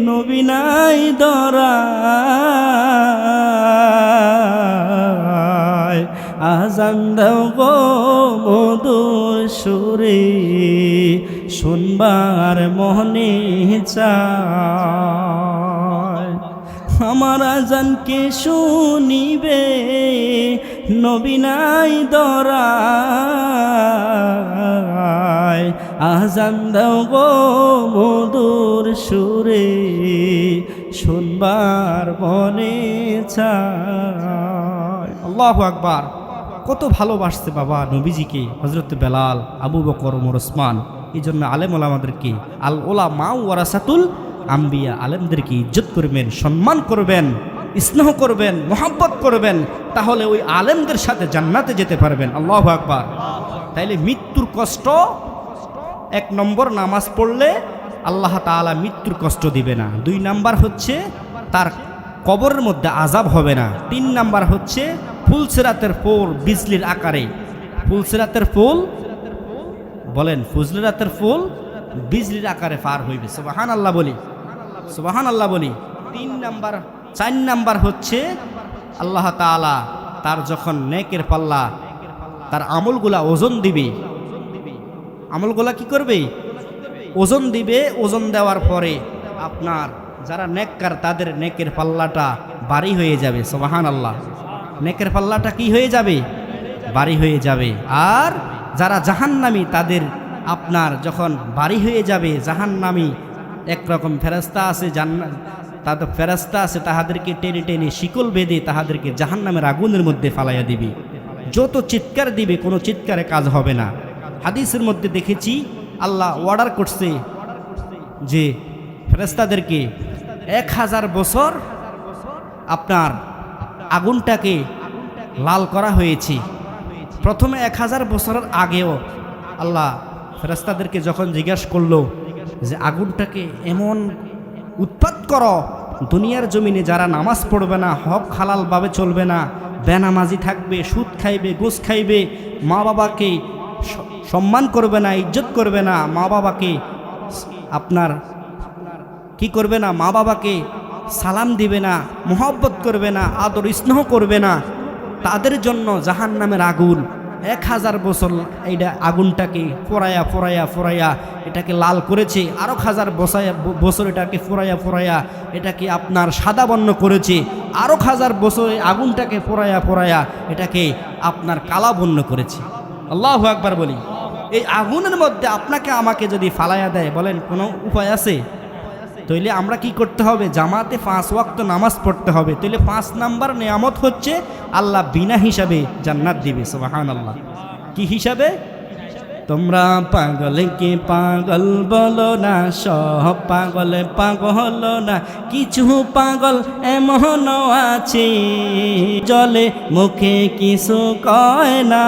নবী নাই দরায়। আজান দাও গো মধুর সুরে, শুনবার মনে চায়। আমার আজান কে শুনিবে, নবী নাই দরায়। আজান দাও গো মধুর সুরে, শুনবার মনে চায়। আল্লাহু আকবার। কত ভালোবাসছে বাবা নবীজিকে হযরত বেলাল, আবু বকর, ওমর, ওসমান। এই জন্য আলেম ওলামাদেরকে আল উলামা ওয়ারাসাতুল আম্বিয়া, আলেমদেরকে ইজ্জত করবেন, সম্মান করবেন, স্নেহ করবেন, মোহাব্বত করবেন, তাহলে ওই আলেমদের সাথে জান্নাতে যেতে পারবেন। আল্লাহু আকবার। তাইলে মৃত্যুর কষ্ট, 1 নম্বর নামাজ পড়লে আল্লাহ তাআলা মৃত্যুর কষ্ট দিবে না। 2 নাম্বার হচ্ছে তার কবরের মধ্যে আযাব হবে না। 3 নাম্বার হচ্ছে ফুলসিরাতের ফুল বিজলির আকারে, ফুলসিরাতের ফুল বলেন, ফুলসিরাতের ফুল বিজলির আকারে পার হইবে। সুবহানাল্লাহ বলি, সুবহানাল্লাহ বলি। 4 নাম্বার হচ্ছে আল্লাহ তাআলা তার যখন নেকের পাল্লা, তার আমলগুলা ওজন দিবে, আমলগুলা কি করবে? ওজন দিবে। ওজন দেওয়ার পরে আপনার যারা নেককার তাদের নেকের পাল্লাটা ভারী হয়ে যাবে। সুবহানাল্লাহ। নেকের পাল্লাটা কি হয়ে যাবে? ভারী হয়ে যাবে। আর যারা জাহান্নামী তাদের আপনার যখন ভারী হয়ে যাবে, জাহান্নামী একরকম ফেরেশতা আছে, তাদের ফেরেশতা আছে, তাহাদেরকে টেনে টেনে শিকল বেঁধে তাহাদেরকে জাহান্নামের আগুনের মধ্যে ফালাইয়া দিবে। যত চিৎকার দিবে কোনো চিৎকারে কাজ হবে না। হাদিসের মধ্যে দেখেছি আল্লাহ অর্ডার করছে যে ফেরেশতাদেরকে 1000 বছর আপনার আগুনটাকে লাল করা হয়েছে। প্রথমে 1000 বছরের আগেও আল্লাহ ফেরেশতাদেরকে যখন জিজ্ঞাসা করলো যে আগুনটাকে এমন উৎপাত করো, দুনিয়ার জমিনে যারা নামাজ পড়বে না, হক হালালভাবে চলবে না, বেনামাজি থাকবে, সুদ খাইবে, ঘুষ খাইবে, মা বাবাকে সম্মান করবে না, ইজ্জত করবে না, মা বাবাকে আপনার কি করবে না, মা বাবাকে সালাম দিবে না, মোহব্বত করবে না, আদর স্নেহ করবে না, তাদের জন্য জাহান্নামের আগুন 1000 বছর এইটা আগুনটাকে ফোরাইয়া ফোরাইয়া ফোরাইয়া এটাকে লাল করেছে। আরও 1000 বছর এটাকে ফোরাইয়া ফোরাইয়া এটাকে আপনার সাদা বর্ণ করেছে। আরও 1000 বছর আগুনটাকে ফোরাইয়া ফোরাইয়া এটাকে আপনার কালা বর্ণ করেছে। আল্লাহু আকবার বলি। এই আগুনের মধ্যে আপনাকে আমাকে যদি ফালাইয়া দেয়, বলেন কোনো উপায় আছে? তাইলে আমরা কি করতে হবে? জামাতে 5 ওয়াক্ত নামাজ পড়তে হবে। তাইলে 5 নাম্বার নেয়ামত হচ্ছে আল্লাহ বিনা হিসাবে জান্নাত দিবে। সুবহানাল্লাহ। কি হিসাবে? তোমরা পাগলকে পাগল বলো না, সব পাগল পাগল না, কিছু পাগল এমন আছে জলে মুখে কিছু কয় না,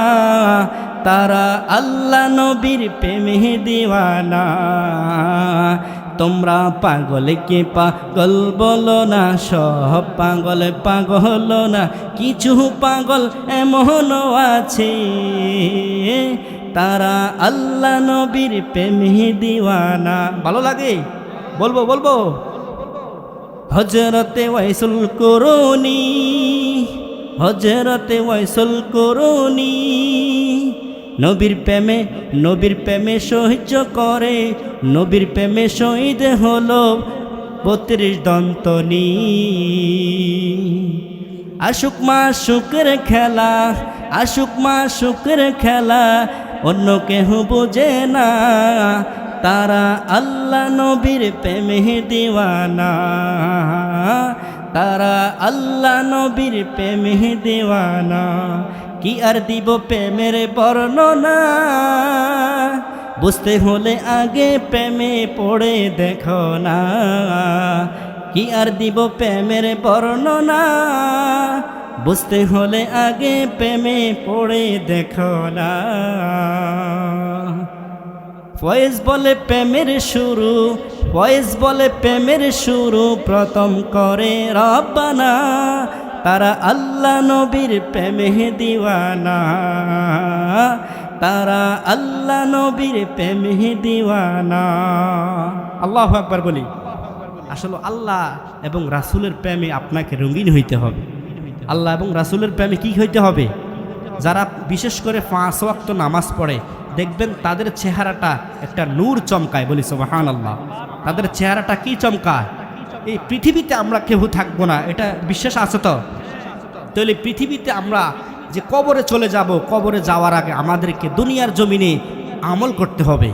তারা আল্লাহ নবীর প্রেমে দিওয়ানা। তোমরা পাগলকে পাগল বলো না, সব পাগল পাগল না, কিছু পাগল এমন আছে তারা আল্লাহ নবীর প্রেমে দিওয়ানা। ভালো লাগে? বলবো বলবো। হযরতে ওয়াইসুল করুনি, হযরতে ওয়াইসুল করুনি নবীর প্রেমে সহ্য করে, নবীর প্রেমে শহীদ হলো 32 দন্তনি। আশুক মা শুকর খেলা, আশুক মা শুকর খেলা, অন্য কেহ বোঝে না, তারা আল্লাহ নবীর প্রেমে দিওয়ানা, তারা আল্লাহ নবীর প্রেমে দিওয়ানা। কি আর দিব প্রেমের বর্ণনা, বুঝতে হলে আগে প্রেমে পড়ে দেখো না, কি আর দিব প্রেমের বর্ণনা। বুঝতে হলে আগে প্রেমে পড়ে দেখো না। ফয়েজ বলে প্রেমের শুরু, ফয়েজ বলে প্রেমের শুরু প্রথম করে রব্বানা। তারা আল্লাহ নবীর প্রেমে দিওয়ানা, তারা আল্লাহ নবীর প্রেমে দিওয়ানা। আল্লাহু আকবার বলি। আসলে আল্লাহ এবং রাসূলের প্রেমে আপনাকে রঙিন হইতে হবে। আল্লাহ এবং রাসূলের প্রেমে কি হইতে হবে? যারা বিশেষ করে 5 ওয়াক্ত নামাজ পড়ে দেখবেন তাদের চেহারাটা একটা নূর চমকায়, বলি সুবহানাল্লাহ। তাদের চেহারাটা কি চমকায়? এই পৃথিবীতে আমরা কেউ থাকবো না, এটা বিশ্বাস আছে তো? তাহলে পৃথিবীতে আমরা যে কবরে চলে যাব, কবরে যাওয়ার আগে আমাদেরকে দুনিয়ার জমিনে আমল করতে হবে।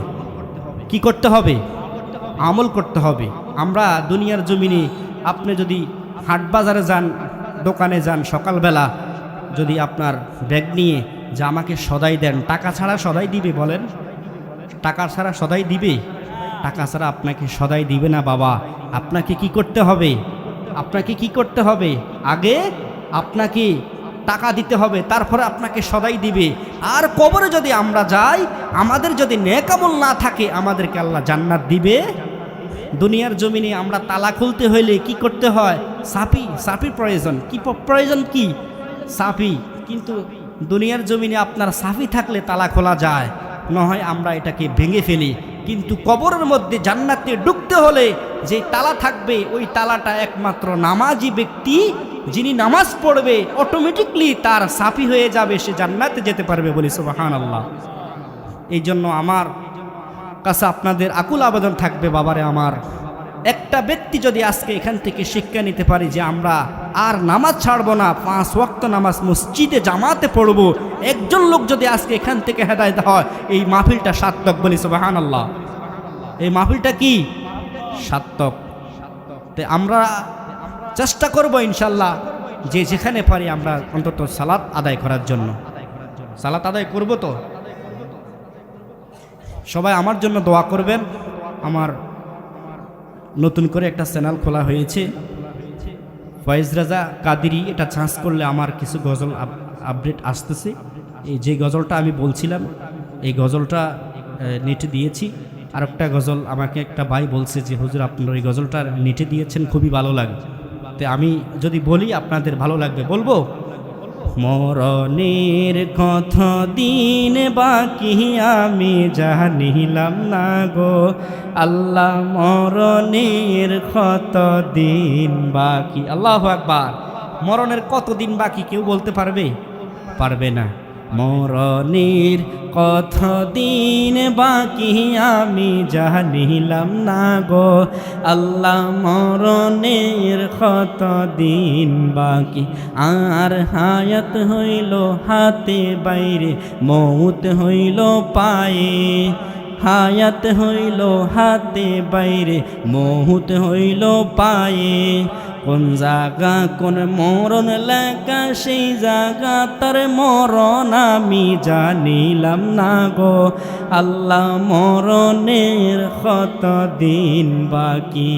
কি করতে হবে? আমল করতে হবে। আমরা দুনিয়ার জমিনে, আপনি যদি হাট বাজারে যান, দোকানে যান, সকালবেলা যদি আপনার ব্যাগ নিয়ে যে আমাকে সদাই দেন, টাকা ছাড়া সদাই দিবে? বলেন, টাকা ছাড়া সদাই দিবে? টাকা ছাড়া আপনাকে সদাই দিবে না বাবা। আপনাকে কি করতে হবে? আপনাকে কি করতে হবে? আগে আপনাকে টাকা দিতে হবে, তারপরে আপনাকে সদাই দিবে। আর কবরে যদি আমরা যাই, আমাদের যদি নেক আমল না থাকে, আমাদেরকে আল্লাহ জান্নাত দিবে? দুনিয়ার জমিনে আমরা তালা খুলতে হইলে কি করতে হয়? সাফির প্রয়োজন। কি প্রয়োজন? কি? সাফি। কিন্তু দুনিয়ার জমিনে আপনার সাফি থাকলে তালা খোলা যায়, নয় আমরা এটাকে ভেঙে ফেলি। কিন্তু কবরের মধ্যে জান্নাতে ঢুকতে হলে যে তালা থাকবে, ওই তালাটা একমাত্র নামাজি ব্যক্তি যিনি নামাজ পড়বে অটোমেটিকলি তার সাফি হয়ে যাবে, সে জান্নাতে যেতে পারবে, বলি সুবহানাল্লাহ। এই জন্য আমার কাছে আপনাদের আকুল আবেদন থাকবে, বাবারে আমার, একটা ব্যক্তি যদি আজকে এখান থেকে শিক্ষা নিতে পারি যে আমরা আর নামাজ ছাড়বো না, 5 ওয়াক্ত নামাজ মসজিদে জামাতে পড়বো, একজন লোক যদি আজকে এখান থেকে হেদায়েত হয়, এই মাহফিলটা সার্থক, বলি সুবহানাল্লাহ। এই মাহফিলটা কি সার্থক? তো আমরা চেষ্টা করব ইনশাল্লাহ যে যেখানে পারি আমরা অন্তত সালাত আদায় করার জন্য। সালাত আদায় করব তো? সবাই আমার জন্য দোয়া করবেন। আমার নতুন করে একটা চ্যানেল খোলা হয়েছে, ফয়েজ রাজা কাদেরী। এটা সার্চ করলে আমার কিছু গজল আপডেট আসতেছে। এই যে গজলটা আমি বলছিলাম, এই গজলটা নেটে দিয়েছি। আর একটা গজল আমাকে একটা ভাই বলছে যে হুজুর আপনার এই গজলটা নেটে দিয়েছেন, খুবই ভালো লাগে। তো আমি যদি বলি আপনাদের ভালো লাগবে, বলবো। মরণের কত দিন বাকি আমি জানিলাম না গো আল্লাহ, মরণের কত দিন বাকি। আল্লাহু আকবার। মরণের কত দিন বাকি কেউ বলতে পারবে? পারবে না। মরণের কত দিন বাকি আমি জানিলাম না গো আল্লাহ, মরণের কত দিন বাকি। আর হায়াত হইল হাতে বাইরে, মৌত হইল পায়ে। হায়াত হইল হাতে বাইরে, মৌত হইল পায়ে। কোন জায়গা কোন মরণ লেখা, সেই জায়গা তার মরণ আমি জানিলাম না গো আল্লাহ, মরণের কত দিন বাকি।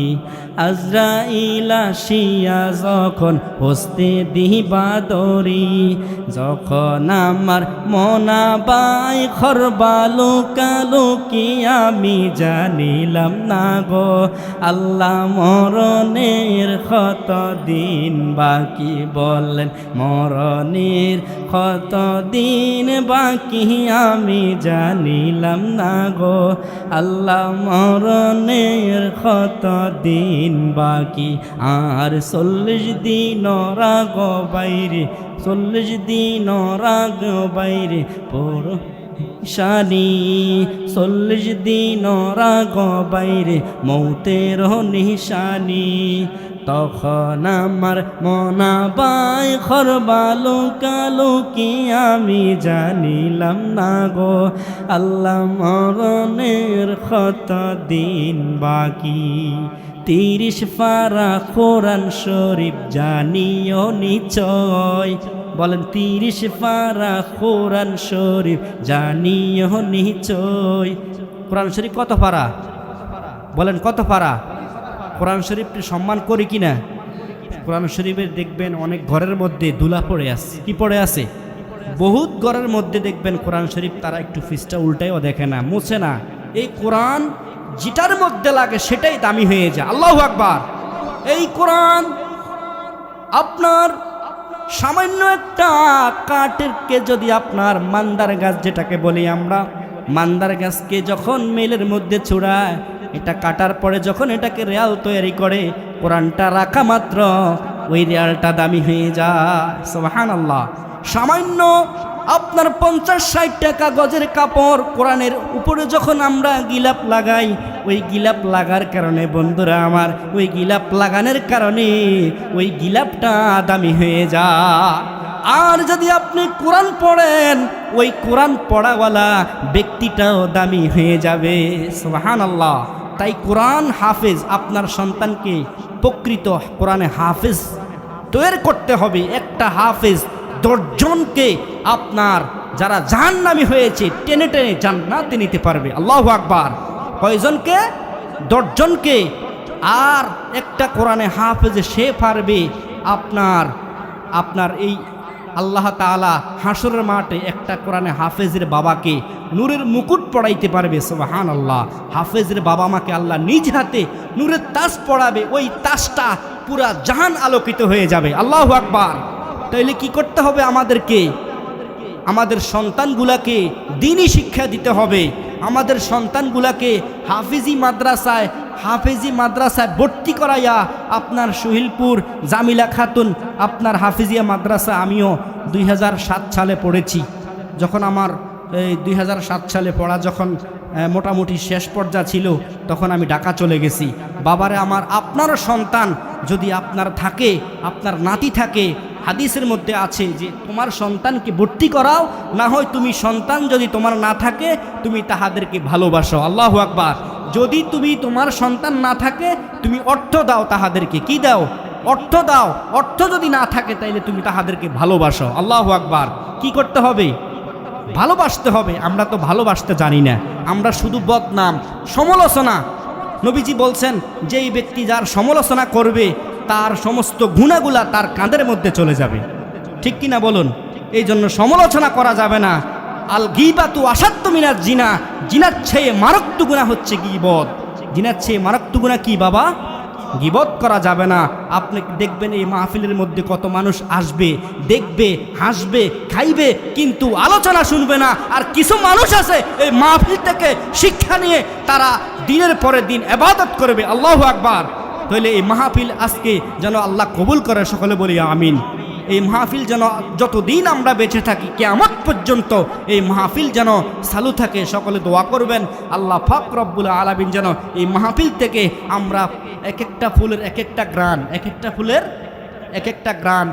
আজরাইল আসিয়া যখন হস্তে দিবা দরি, যখন আমার মনাবাই খরবা লুকালুকি আমি জানিলাম না গো আল্লাহ, মরণের কত দিন বাকি। বললেন মরণের কত দিন বাকি আমি জানিলাম না গো আল্লাহ, মরণের কত দিন বাকি। আর 40 দিন রাগ বাইরে, 40 দিন রাগ বাইরে পড়ো শানি, 40 দিন রাগ বাইরে মৌতের নিশানি। তখন আমার মনাবাই খরবা লুকালুকি আমি জানিলাম না গো আল্লাহ, মরণের কত দিন বাকি। 30 পারা কোরআন শরীফ জানিও নিশ্চয়। বলেন 30 পারা কোরআন শরীফ জানিও নিশ্চয়। কোরআন শরীফ কত পারা? বলেন কত পারা? কোরআন শরীফকে সম্মান করি কিনা? কোরআন শরীফের দেখবেন অনেক ঘরের মধ্যে দুলা পড়ে আছে। কি পড়ে আছে? বহুত ঘরের মধ্যে দেখবেন কোরআন শরীফ তারা একটু ফিসটা উল্টাইও দেখে না, মুছে না। এই কোরআন যেটার মধ্যে লাগে সেটাই দামি হয়ে যায়। আল্লাহু আকবার। এই কোরআন আপনার সামান্য একটা কাঠেরকে যদি আপনার মান্দার গাছ, যেটাকে বলি আমরা মান্দার গাছকে যখন মেলের মধ্যে ছুড়ায়, এটা কাটার পরে যখন এটাকে রেয়াল তৈরি করে, কোরআনটা রাখা মাত্র ওই রেয়ালটা দামি হয়ে যায়। সুবহানাল্লাহ। সামান্য আপনার 50-60 টাকা গজের কাপড় কোরআনের উপরে যখন আমরা গিলাপ লাগাই, ওই গিলাপ লাগার কারণে বন্ধুরা আমার, ওই গিলাপ লাগানোর কারণে ওই গিলাপটা দামি হয়ে যায়। আর যদি আপনি কোরআন পড়েন, ওই কোরআন পড়াওয়ালা ব্যক্তিটাও দামি হয়ে যাবে। সুবহানাল্লাহ। তাই কোরআন হাফেজ, আপনার সন্তানকে প্রকৃত কোরআনে হাফেজ তৈরি করতে হবে। একটা হাফেজ 10 জনকে আপনার যারা জাহান্নামী হয়েছে টেনে টেনে জান্নাতে নিতে পারবে। আল্লাহু আকবার। কয়জনকে? 10 জনকে। আর একটা কোরআনে হাফেজে সে পারবে আপনার এই আল্লাহ তাআলা হাসরের মাঠে একটা কোরআনে হাফেজের বাবাকে নূরের মুকুট পড়াইতে পারবে। সুবহানাল্লাহ। হাফেজের বাবা মাকে আল্লাহ নিজ হাতে নূরের তাজ পড়াবে, ওই তাজটা পুরা জাহান আলোকিত হয়ে যাবে। আল্লাহু আকবার। তাইলে কি করতে হবে আমাদেরকে? আমাদের সন্তানগুলাকে দ্বীনি শিক্ষা দিতে হবে। আমাদের সন্তানগুলাকে হাফেজি মাদ্রাসায় ভর্তি করাইয়া, আপনার সুহিলপুর জামিলা খাতুন আপনার হাফিজিয়া মাদ্রাসা আমিও 2007 সালে পড়েছি। যখন আমার এই 2007 সালে পড়া যখন মোটামুটি শেষ পর্যায়ে ছিল, তখন আমি ঢাকা চলে গেছি। বাবারে আমার, আপনারও সন্তান যদি আপনার থাকে, আপনার নাতি থাকে, হাদিসের মধ্যে আছে যে তোমার সন্তানকে ভর্তি করাও, না হয় তুমি সন্তান যদি তোমার না থাকে তুমি তাহাদেরকে ভালোবাসো। আল্লাহু আকবার। যদি তুমি তোমার সন্তান না থাকে তুমি অর্থ দাও তাহাদেরকে। কি দাও? অর্থ দাও। অর্থ যদি না থাকে তাইলে তুমি তাহাদেরকে ভালোবাসো। আল্লাহু আকবার। কি করতে হবে? ভালোবাসতে হবে। আমরা তো ভালোবাসতে জানি না, আমরা শুধু বদনাম, সমালোচনা। নবীজি বলছেন যে এই ব্যক্তি যার সমালোচনা করবে তার সমস্ত গুনাহগুলা তার কাঁধের মধ্যে চলে যাবে। ঠিক কিনা বলুন? এই জন্য সমালোচনা করা যাবে না। আল গীবাতু আসাদ্দু মিনাজ জিনা। জিনার চেয়ে মারাত্মক গুনাহ হচ্ছে গীবত। জিনার চেয়ে মারাত্মক গুনাহ কি বাবা? গীবত করা যাবে না। আপনি দেখবেন এই মাহফিলের মধ্যে কত মানুষ আসবে, দেখবে, হাসবে, খাইবে, কিন্তু আলোচনা শুনবে না। আর কিছু মানুষ আছে এই মাহফিল থেকে শিক্ষা নিয়ে তারা দিনের পরে দিন ইবাদত করবে। আল্লাহু আকবার। তাহলে এই মাহফিল আজকে যেন আল্লাহ কবুল করে, সকলে বলি আমিন। এই মাহফিল যেন যতদিন আমরা বেঁচে থাকি কিয়ামত পর্যন্ত এই মাহফিল যেন চালু থাকে, সকলে দোয়া করবেন। আল্লাহ পাক রব্বুল আলামিন যেন এই মাহফিল থেকে আমরা এক একটা ফুলের এক একটা গ্রান, এক একটা ফুলের এক একটা গ্রান,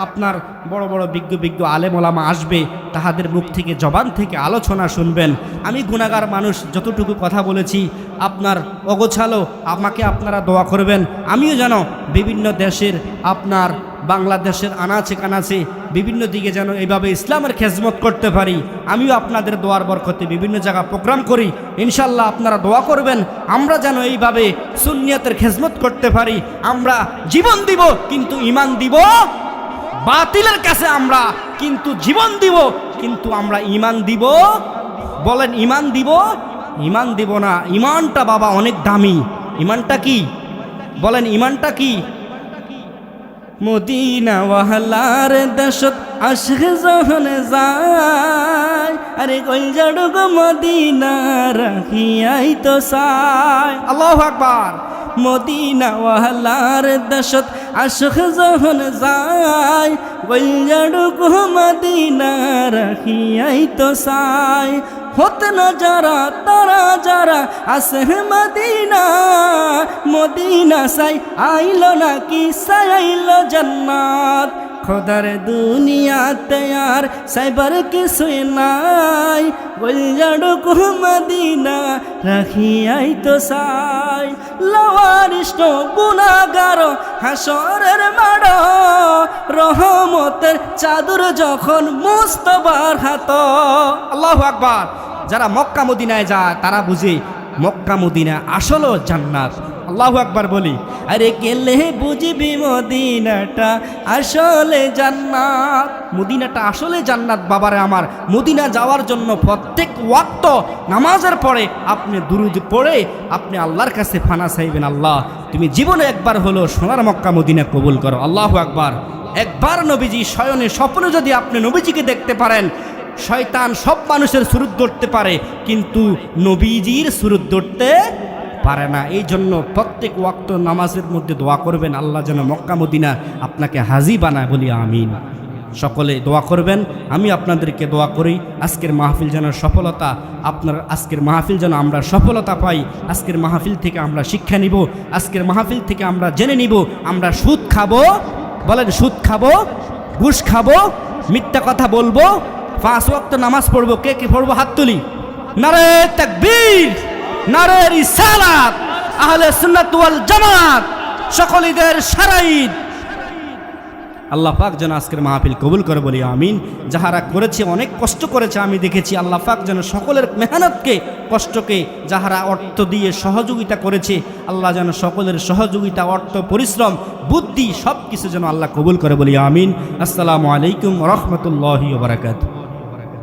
আপনার বড় বড় বিজ্ঞ আলেম ওলামা আসবে, তাহাদের মুখ থেকে, জবান থেকে আলোচনা শুনবেন। আমি গুনাহগার মানুষ, যতটুকু কথা বলেছি আপনার অগোছালো, আমাকে আপনারা দোয়া করবেন। আমিও যেন বিভিন্ন দেশের, আপনার বাংলাদেশের আনাচে কানাচে বিভিন্ন দিকে যেন এইভাবে ইসলামের খেজমত করতে পারি। আমিও আপনাদের দোয়ার বরকতে বিভিন্ন জায়গা প্রোগ্রাম করি, ইনশাল্লাহ আপনারা দোয়া করবেন। আমরা যেন এইভাবে সুন্নিয়তের খেজমত করতে পারি। আমরা জীবন দিব কিন্তু ঈমান দিব বাতিলের কাছে, আমরা কিন্তু জীবন দিব কিন্তু আমরা ঈমান দিব। বলেন ঈমান দিব? ঈমান দিব না। ঈমানটা বাবা অনেক দামি। ঈমানটা কি? বলেন ঈমানটা কি? মদিনা ওয়াহলার দেশত আশিক যখন যায়, আরে কইজাড় গো মদিনা রাখিয়াই তো চায়। আল্লাহু আকবার। মদিনা ওয়াহলার দেশত আশিক যখন যায়, কইজাড় গো মদিনা রাখিয়াই তো চায়। হতে না যারা তারা যারা আসে মদিনা, মদিনা সাই আইল নাকি সাই আইল জান্নাত। খোদার দুনিয়াতে আর সাইবার কিছুই নাই, বলজাড় কো মদিনা রাখিয়াই তো চাই। লওয়ারিষ্ট গুনাহগার হাসরের মাড়, রহমতের চাদর যখন মুস্তফার হাত। আল্লাহু আকবার। যারা মক্কা মদিনায় যায় তারা বুঝে মক্কা মদিনা আসলে জান্নাত। আল্লাহু আকবার বলি। আরে গেলে বুঝবি মদিনাটা আসলে জান্নাত, মদিনাটা আসলে জান্নাত। বাবারে আমার, মদিনা যাওয়ার জন্য প্রত্যেক ওয়াক্ত নামাজের পরে আপনি দুরূদ পড়ে আপনি আল্লাহর কাছে ফানা চাইবেন, আল্লাহ তুমি জীবনে একবার হলো সোনার মক্কা মদিনা কবুল করো। আল্লাহু আকবার। একবার নবীজি শয়নে স্বপ্নে যদি আপনি নবীজিকে দেখতে পারেন, শয়তান সব মানুষের সুরত ধরতে পারে কিন্তু নবীজির সুরত ধরতে পারে না। এই জন্য প্রত্যেক ওয়াক্ত নামাজের মধ্যে দোয়া করবেন, আল্লাহ যেন মক্কা মদিনা আপনাকে হাজি বানায়, বলি আমিন। সকলে দোয়া করবেন, আমি আপনাদেরকে দোয়া করি আজকের মাহফিল যেন সফলতা, আপনার আজকের মাহফিল যেন আমরা সফলতা পাই। আজকের মাহফিল থেকে আমরা শিক্ষা নিব, আজকের মাহফিল থেকে আমরা জেনে নিব আমরা সুদ খাবো, বলেন সুদ খাবো, ঘুষ খাবো, মিথ্যা কথা বলবো, 5 ওয়াক্ত নামাজ পড়বো। কে কে পড়বো হাত তুলি। নারে তাকবীর, নারে রিসালাত, আহলে সুন্নাত ওয়াল জামাত, সকলীদের সারাঈদ। আল্লাহ পাক যেন আজকের মাহফিল কবুল করে, বলি আমিন। যাহারা করেছে অনেক কষ্ট করেছে আমি দেখেছি, আল্লাহ পাক যেন সকলের মেহনতকে কষ্টকে যাহারা অর্থ দিয়ে সহযোগিতা করেছে আল্লাহ যেন সকলের সহযোগিতা অর্থ পরিশ্রম বুদ্ধি সব কিছু যেন আল্লাহ কবুল করে, বলি আমিন। আসসালামু আলাইকুম ওয়া রাহমাতুল্লাহি ওয়া বারাকাতুহু।